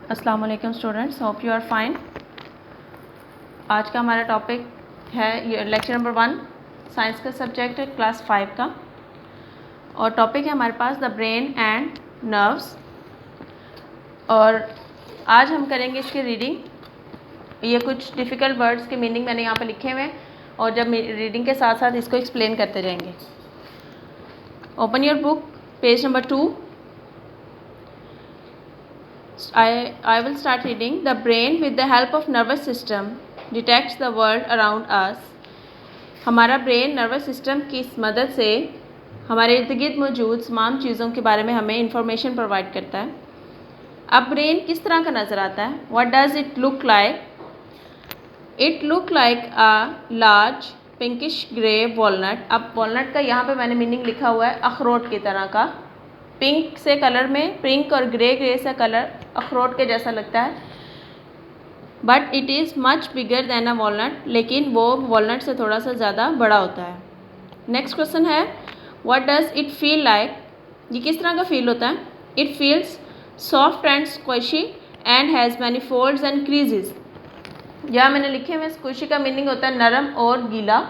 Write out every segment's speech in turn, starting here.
अस्सलाम वालेकुम students, hope you are fine. आज का हमारा टॉपिक है लेक्चर नंबर 1, साइंस का सब्जेक्ट है क्लास 5 का, और टॉपिक है हमारे पास द ब्रेन एंड नर्व्स। और आज हम करेंगे इसकी रीडिंग। ये कुछ डिफ़िकल्ट वर्ड्स के मीनिंग मैंने यहाँ पे लिखे हुए हैं, और जब रीडिंग के साथ साथ इसको एक्सप्लेन करते जाएंगे। Open your book, page number 2। I will start reading. The brain, with the help of nervous system, detects the world around us. हमारा ब्रेन नर्वस सिस्टम की मदद से हमारे इर्द गिर्द मौजूद तमाम चीज़ों के बारे में हमें इंफॉर्मेशन प्रोवाइड करता है। अब ब्रेन किस तरह का नज़र आता है? What does it look like? It look like a large pinkish grey walnut. अब वॉलनट का यहाँ पे मैंने मीनिंग लिखा हुआ है अखरोट की तरह का। पिंक से कलर में, पिंक और ग्रे से कलर अखरोट के जैसा लगता है, but it is much bigger than a walnut, लेकिन वो वॉलनट से थोड़ा सा ज़्यादा बड़ा होता है। नेक्स्ट क्वेश्चन है, what does it feel like? ये किस तरह का फील होता है? It feels soft and squishy and has many folds and creases. यहाँ मैंने लिखे हुए स्क्विशी का मीनिंग होता है नरम और गीला,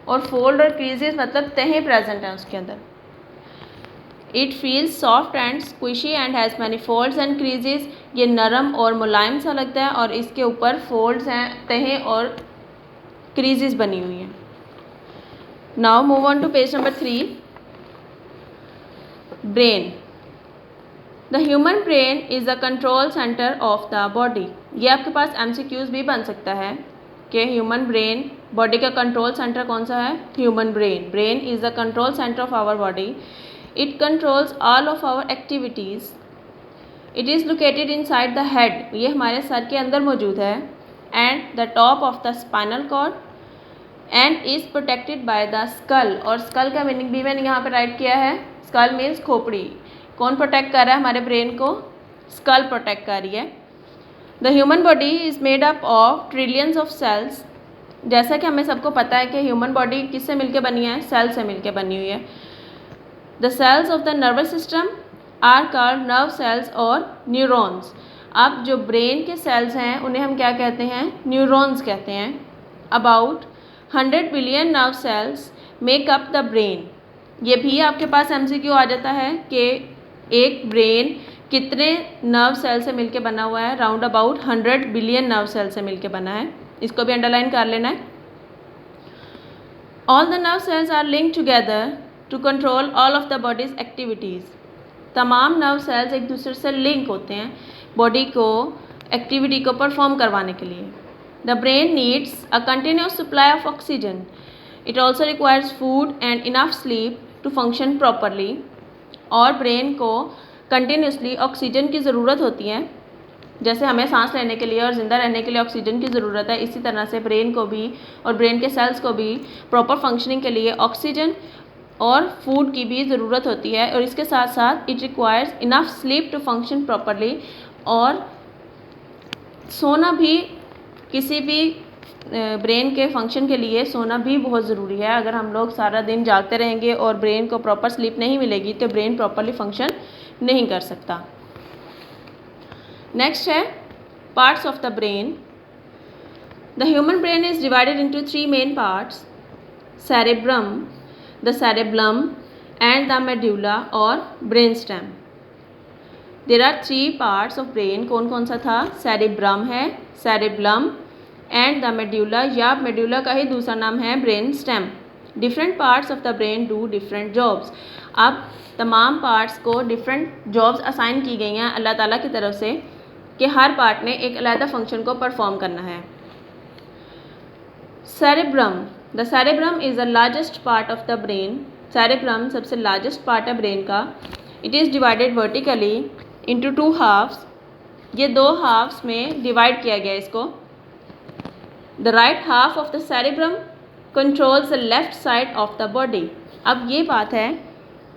और फोल्ड और क्रीजेज मतलब तहें प्रेजेंट हैं उसके अंदर। It feels soft and squishy and has many folds and creases. ये नरम और मुलायम सा लगता है, और इसके ऊपर फोल्ड्स हैं, तहें और क्रीजेज बनी हुई हैं। Now move on to page number 3। Brain. The human brain is the control centre of the body. ये आपके पास MCQs भी बन सकता है कि ह्यूमन ब्रेन, बॉडी का कंट्रोल सेंटर कौन सा है? Human brain. Brain is the control centre of our body. It controls all of our activities. It is located inside the head. ये हमारे सर के अंदर मौजूद है. And the top of the spinal cord. And is protected by the skull. और skull का meaning भी मैंने यहाँ पे राइट किया है. Skull means खोपड़ी. कौन प्रोटेक्ट कर रहा है हमारे ब्रेन को? Skull प्रोटेक्ट कर रही है. The human body is made up of trillions of cells. जैसा कि हमें सबको पता है कि ह्यूमन बॉडी किससे मिलके बनी है? सेल से मिलके बनी हुई है. The cells of the nervous system are called nerve cells और neurons. अब जो ब्रेन के सेल्स हैं उन्हें हम क्या कहते हैं? न्यूरॉन्स कहते हैं. About 100 billion nerve cells make up the brain. ये भी आपके पास MCQ आ जाता है कि एक ब्रेन कितने नर्व सेल से मिलके बना हुआ है? Round about 100 billion nerve cell से मिलके बना है. इसको भी अंडरलाइन कर लेना है. All the nerve cells are linked together to control all of the body's activities. तमाम नर्व सेल्स एक दूसरे से लिंक होते हैं बॉडी को एक्टिविटी को परफॉर्म करवाने के लिए. The brain needs a continuous supply of oxygen. It also requires food and enough sleep to function properly. और ब्रेन को कंटिन्यूसली ऑक्सीजन की ज़रूरत होती है. जैसे हमें सांस लेने के लिए और ज़िंदा रहने के लिए ऑक्सीजन की ज़रूरत है, इसी तरह से ब्रेन को भी और ब्रेन के सेल्स को भी प्रॉपर फंक्शनिंग के लिए ऑक्सीजन और फूड की भी ज़रूरत होती है. और इसके साथ साथ it requires enough sleep to function properly. और सोना भी किसी भी ब्रेन के फंक्शन के लिए सोना भी बहुत ज़रूरी है. अगर हम लोग सारा दिन जागते रहेंगे और ब्रेन को प्रॉपर स्लीप नहीं मिलेगी तो ब्रेन प्रॉपरली फंक्शन नहीं कर सकता. नेक्स्ट है parts of the brain. The human brain is divided into 3 main parts: cerebrum, the cerebellum and the medulla और brainstem. There are 3 parts of brain. कौन कौन सा था? cerebrum है, cerebellum and the medulla, या medulla का ही दूसरा नाम है brainstem. Different parts of the brain do different jobs. अब तमाम पार्ट्स को डिफरेंट जॉब्स असाइन की गई हैं अल्लाह ताला की तरफ से कि हर पार्ट ने एक अलग फंक्शन को परफॉर्म करना है. cerebrum. The cerebrum is the largest part of the brain. Cerebrum सबसे largest part है ब्रेन का. It is divided vertically into 2 halves. ये 2 halves में डिवाइड किया गया इसको. The right half of the cerebrum controls the left side of the body. अब ये बात है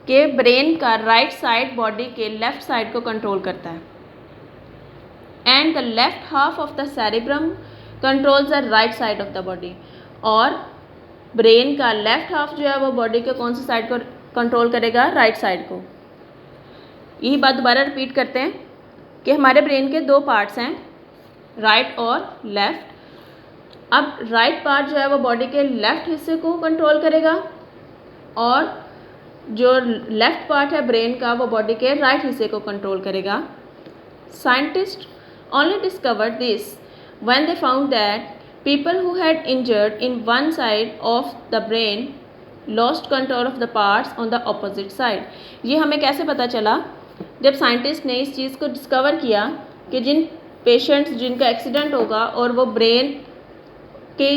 कि ब्रेन का राइट साइड बॉडी के लेफ्ट साइड को कंट्रोल करता है. And the left half of the cerebrum controls the right side of the body. और ब्रेन का लेफ्ट हाफ जो है वो बॉडी के कौन सी साइड को कंट्रोल करेगा? राइट साइड को. यही बात दोबारा रिपीट करते हैं. कि हमारे ब्रेन के दो पार्ट्स हैं, राइट और लेफ़्ट। अब राइट पार्ट जो है वो बॉडी के लेफ़्ट हिस्से को कंट्रोल करेगा और जो लेफ़्ट पार्ट है ब्रेन का वो बॉडी के राइट हिस्से को कंट्रोल करेगा। Scientist only discovered this when they found that people who had injured in one side of the brain lost control of the parts on the opposite side। ये हमें कैसे पता चला? जब साइंटिस्ट ने इस चीज़ को डिस्कवर किया कि जिन पेशेंट्स जिनका एक्सीडेंट होगा और वो ब्रेन के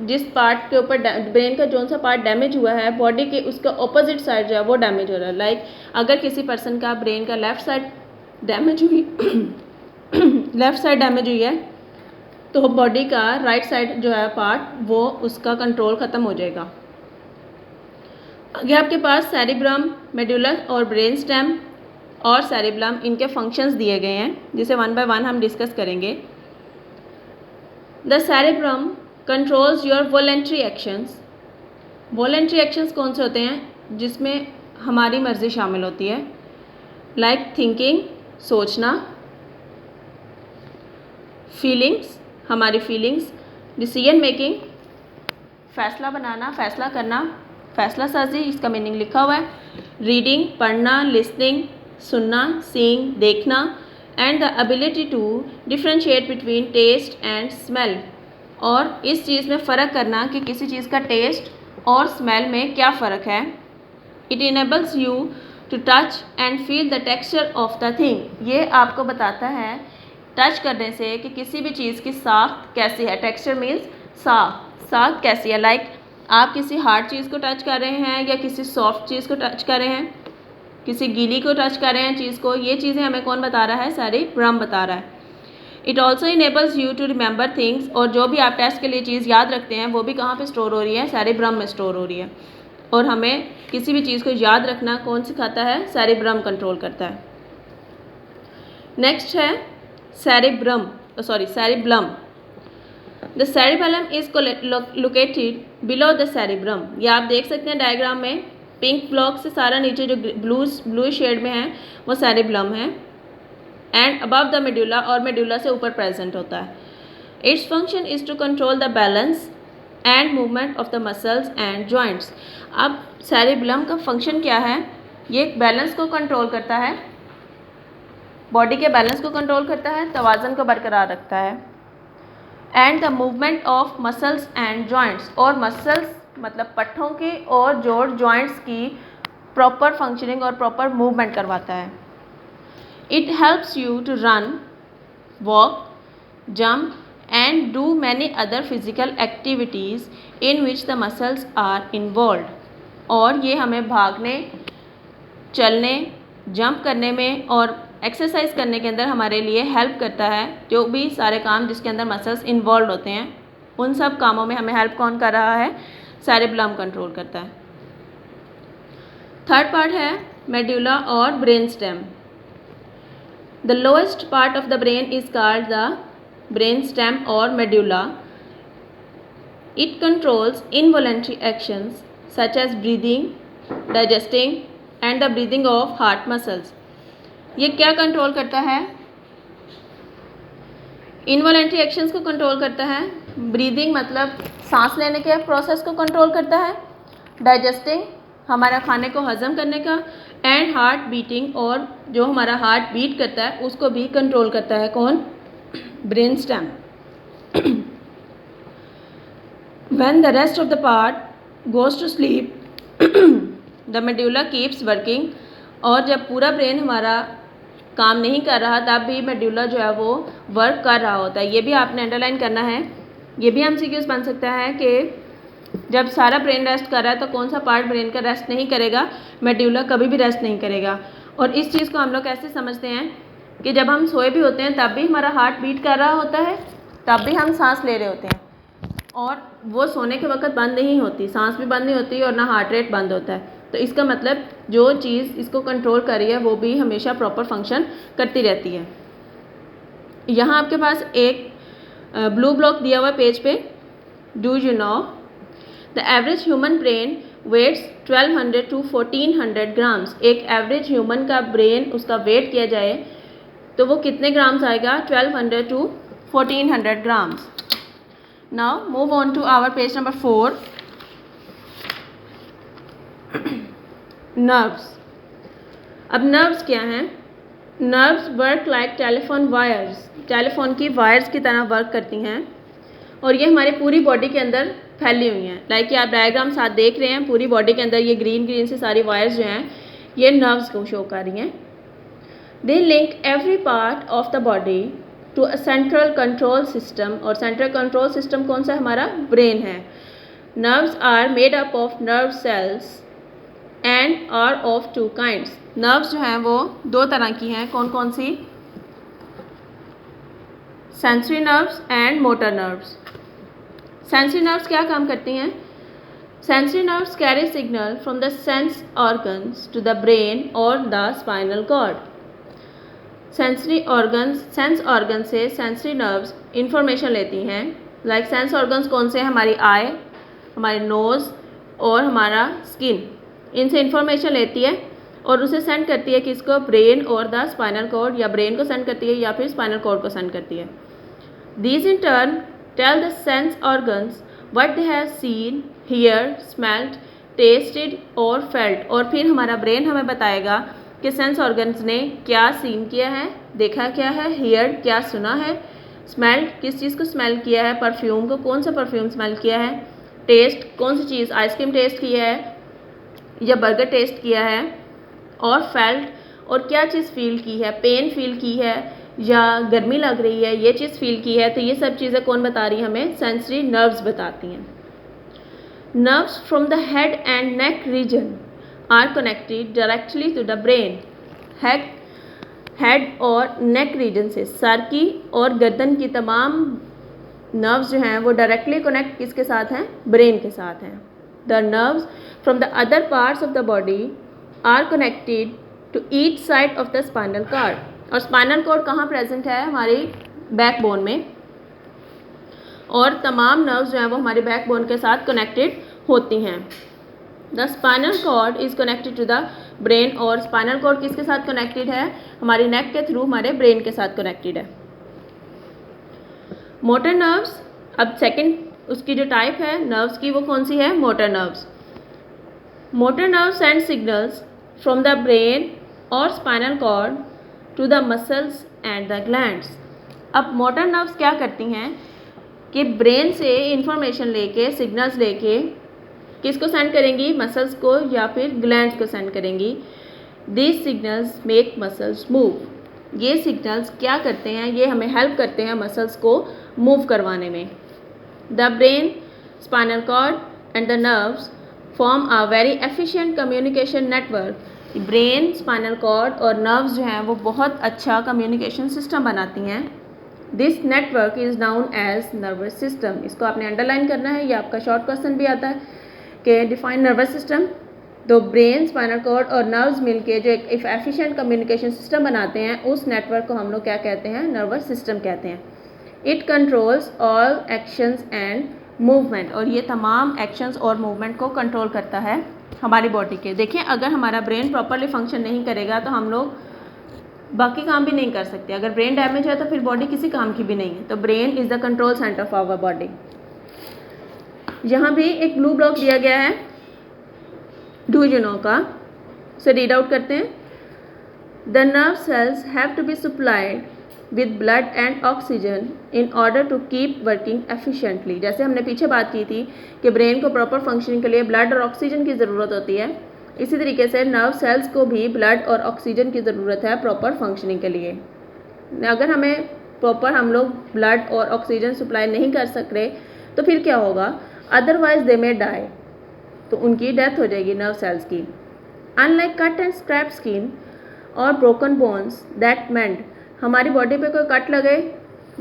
जिस पार्ट के ऊपर ब्रेन का जौन सा पार्ट डैमेज हुआ है बॉडी के उसका ऑपोजिट साइड जो है वो डैमेज हो रहा है। लाइक अगर किसी पर्सन का ब्रेन का लेफ़्ट साइड डैमेज हुई है तो बॉडी का राइट साइड जो है पार्ट वो उसका कंट्रोल ख़त्म हो जाएगा। आगे आपके पास सेरिब्रम, मेडुला और ब्रेन स्टेम और सेरिब्रम इनके फंक्शंस दिए गए हैं जिसे वन बाय वन हम डिस्कस करेंगे। The cerebrum controls your voluntary actions. Voluntary actions कौन से होते हैं? जिसमें हमारी मर्ज़ी शामिल होती है, लाइक थिंकिंग सोचना, फीलिंग्स हमारी फीलिंग्स, डिसीजन मेकिंग फ़ैसला बनाना, फ़ैसला करना, फ़ैसला साजी इसका मीनिंग लिखा हुआ है, रीडिंग पढ़ना, लिसनिंग सुनना, सीइंग देखना, and the ability to differentiate between taste and smell और इस चीज़ में फ़र्क करना कि किसी चीज़ का टेस्ट और स्मेल में क्या फ़र्क है। It enables you to touch and feel the texture of the thing. ये आपको बताता है टच करने से कि किसी भी चीज़ की साख्त कैसी है। टेक्सचर मीन्स साख्त कैसी है। लाइक आप किसी हार्ड चीज़ को टच कर रहे हैं या किसी सॉफ्ट चीज़ को टच कर रहे हैं, किसी गीली को टच कर रहे हैं चीज़ को, ये चीज़ें हमें कौन बता रहा है? सेरिब्रम बता रहा है। It also enables you to remember things और जो भी आप टेस्ट के लिए चीज़ याद रखते हैं वो भी कहाँ पे स्टोर हो रही है? सेरिब्रम में स्टोर हो रही है। और हमें किसी भी चीज़ को याद रखना कौन सिखाता है? सेरिब्रम कंट्रोल करता है। नेक्स्ट है cerebrum. The cerebellum is located below the cerebrum. ये आप देख सकते हैं डायग्राम में, पिंक ब्लॉक से सारा नीचे जो ब्लू शेड में है वो सेरिबेलम है एंड अबव द मेडुला और मेडुला से ऊपर प्रेजेंट होता है। Its function is to control the balance and movement of the muscles and joints. अब सेरिबेलम का फंक्शन क्या है? ये बैलेंस को कंट्रोल करता है, बॉडी के बैलेंस को कंट्रोल करता है, तवाज़न को बरकरार रखता है, and the movement of muscles and joints और मसल्स मतलब पट्ठों की और जोड़ जॉइंट्स की प्रॉपर फंक्शनिंग और प्रॉपर मूवमेंट करवाता है। It helps you to run, walk, jump and do many other physical activities in which the muscles are involved। और ये हमें भागने, चलने, जंप करने में और एक्सरसाइज करने के अंदर हमारे लिए हेल्प करता है। जो भी सारे काम जिसके अंदर मसल्स इन्वॉल्व होते हैं उन सब कामों में हमें हेल्प कौन कर रहा है? सेरिबेलम कंट्रोल करता है। थर्ड पार्ट है मेडुला और brain stem. The lowest part of the brain is called the brain stem और medulla. It controls involuntary actions such as breathing, digesting and the breathing of heart muscles। ये क्या control करता है? Involuntary actions को control करता है, breathing मतलब सांस लेने के प्रोसेस को कंट्रोल करता है, डाइजेस्टिंग हमारा खाने को हजम करने का, एंड हार्ट बीटिंग और जो हमारा हार्ट बीट करता है उसको भी कंट्रोल करता है कौन? Brain stem. When the rest of the part goes to sleep, the medulla keeps working। और जब पूरा ब्रेन हमारा काम नहीं कर रहा तब भी मेडुला जो है वो वर्क कर रहा होता है। ये भी आपने अंडरलाइन करना है। ये भी MCQs बन सकता है कि जब सारा ब्रेन रेस्ट कर रहा है तो कौन सा पार्ट ब्रेन का रेस्ट नहीं करेगा? मेडुला कभी भी रेस्ट नहीं करेगा। और इस चीज़ को हम लोग कैसे समझते हैं कि जब हम सोए भी होते हैं तब भी हमारा हार्ट बीट कर रहा होता है, तब भी हम सांस ले रहे होते हैं और वो सोने के वक्त बंद नहीं होती, सांस भी बंद नहीं होती और ना हार्ट रेट बंद होता है। तो इसका मतलब जो चीज़ इसको कंट्रोल कर रही है वो भी हमेशा प्रॉपर फंक्शन करती रहती है। यहाँ आपके पास एक ब्लू ब्लॉक दिया हुआ है पेज पे। Do you know the average human brain weighs 1200 to 1400 grams. एक एवरेज ह्यूमन का ब्रेन उसका वेट किया जाए तो वो कितने ग्राम्स आएगा? 1200 to 1400 grams. Now move on to our page number 4। Nerves. अब नर्व्स क्या हैं? Nerves work like telephone wires, telephone की वायर्स की तरह वर्क करती हैं और ये हमारी पूरी बॉडी के अंदर फैली हुई हैं। लाइक कि आप डायग्राम साथ देख रहे हैं, पूरी बॉडी के अंदर ये ग्रीन ग्रीन से सारी वायर्स जो हैं ये नर्व्स को शो कर रही हैं। They link every part of the body to a central control system, और सेंट्रल कंट्रोल सिस्टम कौन सा? हमारा ब्रेन है। Nerves are made up of nerve cells and are of two kinds. नर्व्स जो हैं वो दो तरह की हैं। कौन कौन सी? Sensory nerves and motor nerves. Sensory nerves क्या काम करती हैं? Sensory nerves carry signal from the sense organs to the brain और the spinal cord. Sense organ से सेंसरी नर्व्स इंफॉर्मेशन लेती हैं। लाइक सेंस ऑर्गन्स कौन से हैं? हमारी आई, हमारे नोज़ और हमारा स्किन। इनसे इंफॉर्मेशन लेती है और उसे सेंड करती है किसको? ब्रेन और द स्पाइनल कॉर्ड, या ब्रेन को सेंड करती है या फिर स्पाइनल कॉर्ड को सेंड करती है। These in turn tell the sense organs what they have seen, hear, smelt, tasted और फेल्ट। और फिर हमारा ब्रेन हमें बताएगा कि सेंस ऑर्गन्स ने क्या सीन किया है, देखा क्या है, हियर क्या सुना है, स्मेल्ट किस चीज़ को स्मेल किया है, परफ्यूम को कौन सा परफ्यूम स्मेल किया है, टेस्ट कौन सी चीज़, आइसक्रीम टेस्ट किया है या बर्गर टेस्ट किया है, और फेल्ट और क्या चीज़ फील की है, पेन फील की है या गर्मी लग रही है, ये चीज़ फील की है। तो ये सब चीज़ें कौन बता रही है? हमें सेंसरी नर्व्स बताती हैं। Nerves from the head and neck region are connected directly to the brain. Head और नेक रीजन से, सर की और गर्दन की तमाम नर्व्स जो हैं वो डायरेक्टली कनेक्ट किसके साथ हैं? ब्रेन के साथ हैं। The nerves from the other parts of the body are connected to each side of the spinal cord. और स्पाइनल कॉर्ड कहाँ प्रेजेंट है? हमारी बैकबोन में, और तमाम नर्व्स जो हैं वो हमारे बैकबोन के साथ कनेक्टेड होती हैं। The spinal cord is connected to the brain, और स्पाइनल कॉर्ड किसके साथ कनेक्टेड है? हमारी नेक के थ्रू हमारे ब्रेन के साथ कनेक्टेड है। मोटर नर्व्स, अब सेकंड उसकी जो टाइप है नर्व्स की वो कौन सी है? Motor nerves. Motor nerve send signals from the brain और spinal cord to the muscles and the glands. अब मोटर नर्व्स क्या करती हैं कि ब्रेन से इंफॉर्मेशन लेके, सिग्नल्स लेके किसको सेंड करेंगी? मसल्स को या फिर ग्लैंड्स को सेंड करेंगी। These signals make muscles move. ये सिग्नल्स क्या करते हैं? ये हमें हेल्प करते हैं मसल्स को मूव करवाने में। The brain, spinal cord and the nerves form a very efficient communication network. Brain, spinal cord और नर्व्स जो हैं वो बहुत अच्छा कम्युनिकेशन सिस्टम बनाती हैं। This network is known as nervous system. इसको आपने अंडरलाइन करना है, ये आपका शॉर्ट क्वेश्चन भी आता है कि डिफाइन नर्वस सिस्टम। तो ब्रेन, स्पाइनल कॉर्ड और नर्व्स मिलके जो एक एफिशिएंट कम्युनिकेशन सिस्टम बनाते हैं, उस नेटवर्क को हम लोग क्या कहते हैं? नर्वस सिस्टम कहते हैं। It controls all actions and movement, और ये तमाम एक्शंस और मूवमेंट को कंट्रोल करता है हमारी बॉडी के। देखिए, अगर हमारा ब्रेन प्रॉपरली फंक्शन नहीं करेगा तो हम लोग बाकी काम भी नहीं कर सकते। अगर ब्रेन डैमेज है तो फिर बॉडी किसी काम की भी नहीं है। तो brain is the control centre of our body. यहाँ भी एक ब्लू ब्लॉक दिया गया है डू यू नो का, उसे रीड आउट करते हैं। The nerve cells have to be supplied with blood and oxygen in order to keep working efficiently. जैसे हमने पीछे बात की थी कि ब्रेन को प्रॉपर फंक्शनिंग के लिए ब्लड और ऑक्सीजन की ज़रूरत होती है, इसी तरीके से नर्व सेल्स को भी ब्लड और ऑक्सीजन की ज़रूरत है प्रॉपर फंक्शनिंग के लिए। अगर हमें प्रॉपर हम लोग ब्लड और ऑक्सीजन सप्लाई नहीं कर सक रहे तो फिर क्या होगा? अदरवाइज दे मे डाई, तो उनकी डेथ हो जाएगी नर्व सेल्स की। Unlike cut and scrap skin और ब्रोकन बोन्स दैट मेंड, हमारी बॉडी पे कोई कट लगे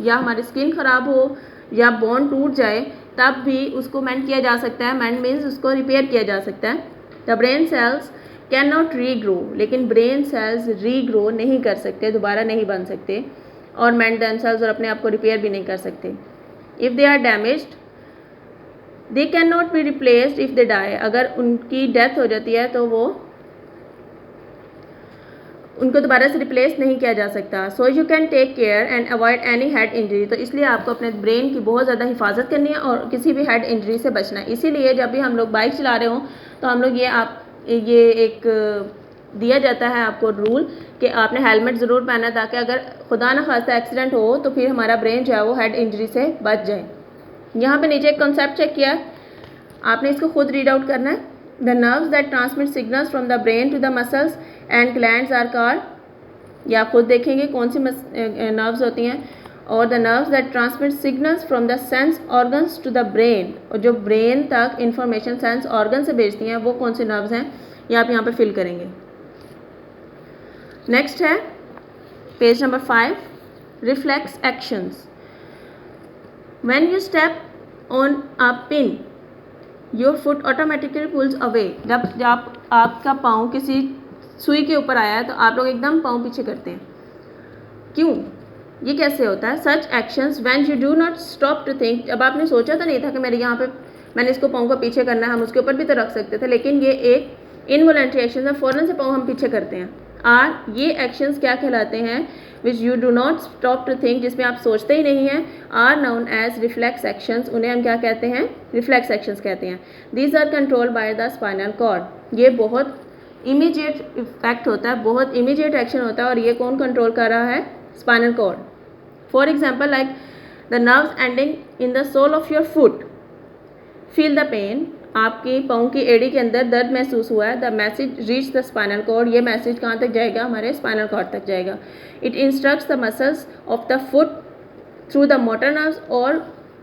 या हमारी स्किन ख़राब हो या बोन टूट जाए तब भी उसको मेंड किया जा सकता है। मेंड मीन्स उसको रिपेयर किया जा सकता है। The brain cells can not regrow, लेकिन ब्रेन सेल्स रीग्रो नहीं कर सकते, दोबारा नहीं बन सकते और मेंड देमसेल्व्स और अपने आप को रिपेयर भी नहीं कर सकते। If they are damaged they can not be replaced if they die, अगर उनकी डेथ हो जाती है तो वो उनको दोबारा से रिप्लेस नहीं किया जा सकता। So you can take care and avoid any head injury. तो इसलिए आपको अपने ब्रेन की बहुत ज़्यादा हिफाजत करनी है और किसी भी हेड इंजरी से बचना है। इसीलिए जब भी हम लोग बाइक चला रहे हों तो हम लोग ये एक दिया जाता है आपको रूल कि आपने हेलमेट ज़रूर पहना है, ताकि अगर खुदा न खास्ता एक्सीडेंट हो तो फिर हमारा ब्रेन जो है वो हेड इंजरी से बच जाए। यहाँ पे नीचे एक कॉन्सेप्ट चेक किया, आपने इसको खुद रीड आउट करना है। The nerves that transmit signals from the brain to the muscles and glands are called, ये आप खुद देखेंगे कौन सी नर्व्स होती हैं। और the nerves that transmit signals from the sense organs to the brain, और जो ब्रेन तक इंफॉर्मेशन सेंस ऑर्गन से भेजती हैं वो कौन सी नर्व्स हैं, ये आप यहाँ पे फिल करेंगे। नेक्स्ट है page number 5, reflex actions. When you step on a pin your foot automatically pulls away. जब आपका पाँव किसी सुई के ऊपर आया है तो आप लोग एकदम पाँव पीछे करते हैं। क्यों, ये कैसे होता है? Such actions when you do not stop to think. जब आपने सोचा तो नहीं था कि मेरे यहाँ पे मैंने इसको पाँव को पीछे करना है, हम उसके ऊपर भी तो रख सकते थे, लेकिन ये एक इनवॉलंटरी एक्शन है, फ़ौरन से पाँव हम पीछे करते हैं। ये एक्शंस क्या कहलाते हैं? Which you do not stop to think, जिसमें आप सोचते ही नहीं हैं, are known as reflex actions. उन्हें हम क्या कहते हैं? रिफ्लेक्स एक्शंस कहते हैं। These are controlled by the spinal cord. ये बहुत इमीडिएट इफेक्ट होता है, बहुत इमीडिएट एक्शन होता है, और ये कौन कंट्रोल कर रहा है? Spinal cord. For example like the nerves ending in the sole of your foot feel the pain. आपकी पाँव की एड़ी के अंदर दर्द महसूस हुआ है, the message reach the spinal cord. ये मैसेज कहाँ तक जाएगा? हमारे स्पाइनल कॉर्ड तक जाएगा। It instructs the muscles of the foot through the motor nerves. और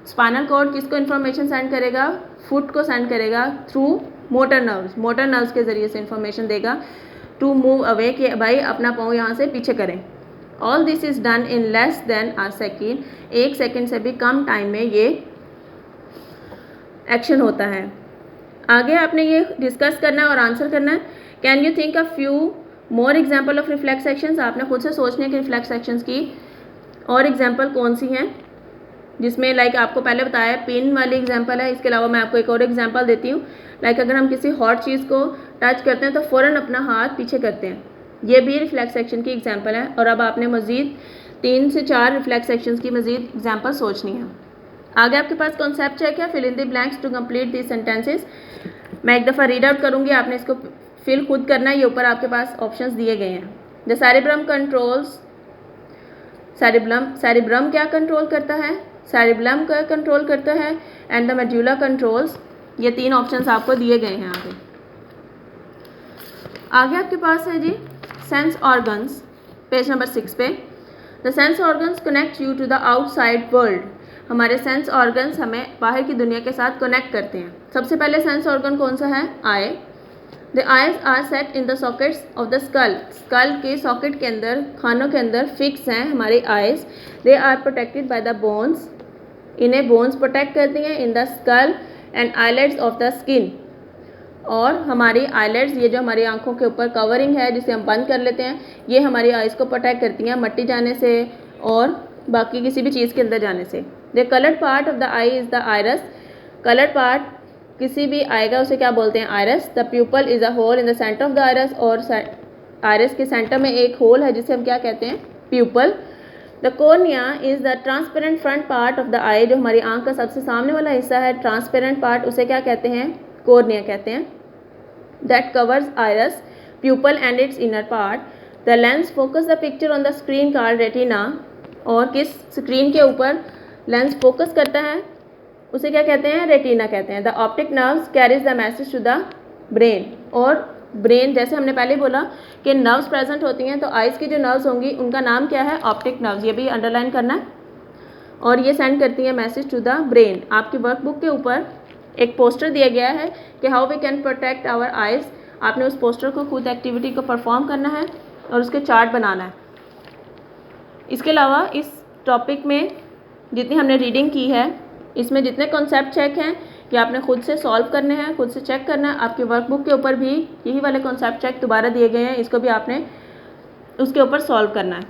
स्पाइनल कॉर्ड किसको इन्फॉर्मेशन सेंड करेगा? फुट को सेंड करेगा through motor nerves. Motor nerves के ज़रिए से इन्फॉर्मेशन देगा टू मूव अवे, कि भाई अपना पाँव यहाँ से पीछे करें। All this is done in less than a second. 1 second से भी कम टाइम में ये एक्शन होता है। आगे आपने ये डिस्कस करना है और आंसर करना है। Can you think a few more example of reflex actions. आपने खुद से सोचने है कि रिफ्लेक्स एक्शंस की और एग्जाम्पल कौन सी हैं, जिसमें लाइक आपको पहले बताया पिन वाली एग्जाम्पल है। इसके अलावा मैं आपको एक और एग्जाम्पल देती हूँ। लाइक अगर हम किसी हॉट चीज़ को टच करते हैं तो फ़ौरन अपना हाथ पीछे करते हैं, ये भी रिफ्लेक्स एक्शन की एग्जाम्पल है। और अब आपने मज़ीद 3 से 4 रिफ्लेक्स एक्शंस की मज़ीद एग्जाम्पल सोचनी है। आगे आपके पास कॉन्सेप्ट चेक है, fill in the blanks to complete this sentences. मैं एक दफ़ा रीड आउट करूँगी, आपने इसको फिल खुद करना है। ये ऊपर आपके पास ऑप्शंस दिए गए हैं। द सेरिब्रम कंट्रोल्स, सेरिब्रम क्या कंट्रोल करता है? सेरिब्रम क्या कंट्रोल करता है? And the medulla controls. ये 3 ऑप्शंस आपको दिए गए हैं। आगे आपके पास है जी सेंस ऑर्गन्स, पेज नंबर 6 पे। The sense organs connect you to the outside world. हमारे सेंस ऑर्गन्स हमें बाहर की दुनिया के साथ कनेक्ट करते हैं। सबसे पहले सेंस ऑर्गन कौन सा है? Eye. The eyes are set in the sockets of the skull. Skull के सॉकेट के अंदर, खानों के अंदर फिक्स हैं हमारी eyes. They are protected by the bones. इन्हें बोन्स प्रोटेक्ट करती हैं। In the skull and eyelids of the skin. और हमारी आईलेट्स, ये जो हमारी आंखों के ऊपर कवरिंग है जिसे हम बंद कर लेते हैं, ये हमारी आइज़ को प्रोटेक्ट करती हैं मट्टी जाने से और बाकी किसी भी चीज़ के अंदर जाने से। The coloured part of the eye is the iris. Coloured part किसी भी आएगा उसे क्या बोलते हैं? Iris. The pupil is a hole in the centre of the iris. और आयरस के सेंटर में एक होल है जिसे हम क्या कहते हैं? Pupil. The cornea is the transparent front part of the eye. जो हमारी आंख का सबसे सामने वाला हिस्सा है, ट्रांसपेरेंट पार्ट, उसे क्या कहते हैं? कॉर्निया कहते हैं। That covers iris, pupil and its inner part. The lens focus the picture on the screen called retina. और किस स्क्रीन के ऊपर लेंस फोकस करता है उसे क्या कहते हैं? रेटिना कहते हैं। The optic nerves carries the message to the brain. और ब्रेन, जैसे हमने पहले बोला कि नर्व्स प्रेजेंट होती हैं, तो आइज़ की जो नर्व्स होंगी उनका नाम क्या है? Optic nerves. ये भी अंडरलाइन करना है। और ये सेंड करती हैं मैसेज टू द ब्रेन। आपकी वर्कबुक के ऊपर एक पोस्टर दिया गया है कि how we can protect our eyes. आपने उस पोस्टर को खुद एक्टिविटी को परफॉर्म करना है और उसके चार्ट बनाना है। इसके अलावा इस टॉपिक में जितनी हमने रीडिंग की है, इसमें जितने कॉन्सेप्ट चेक हैं कि आपने खुद से सॉल्व करने हैं, खुद से चेक करना है। आपकी वर्कबुक के ऊपर भी यही वाले कॉन्सेप्ट चेक दोबारा दिए गए हैं, इसको भी आपने उसके ऊपर सॉल्व करना है।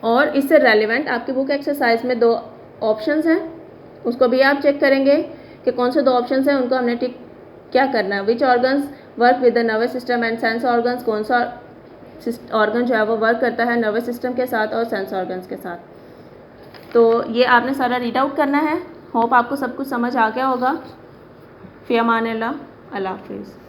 और इससे रेलिवेंट आपकी बुक एक्सरसाइज में 2 ऑप्शंस हैं, उसको भी आप चेक करेंगे कि कौन से 2 ऑप्शंस हैं, उनको हमने टिक क्या करना है। Which organs work with the nervous system and sense organs, कौन सा ऑर्गन जो है वो वर्क करता है नर्वस सिस्टम के साथ और सेंस ऑर्गन्स के साथ। तो ये आपने सारा रीड आउट करना है। होप आपको सब कुछ समझ आ गया होगा। फ़ी अमान अल्लाह, अल्लाह हाफ़िज़।